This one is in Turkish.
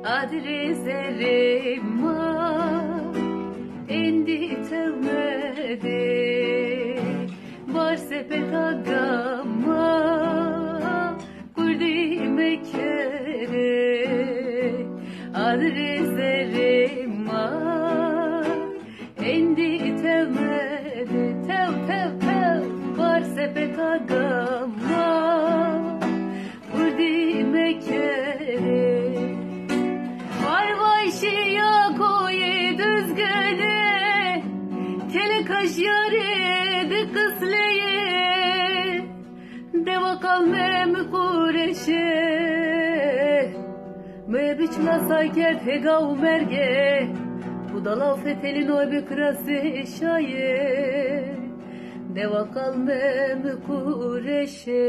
adreserima endi tevmedi var sepet agama kurdi mekere adreserima endi tevmedi tev tev tev var sepet agama kurdi mekere vay vay şiya koyu düzgene tele kaş yare de kısleye deva kalme mi kureşe me biçla sayker tega umerge budala fetelin oy bir krası şaye deva kalme mi kureşe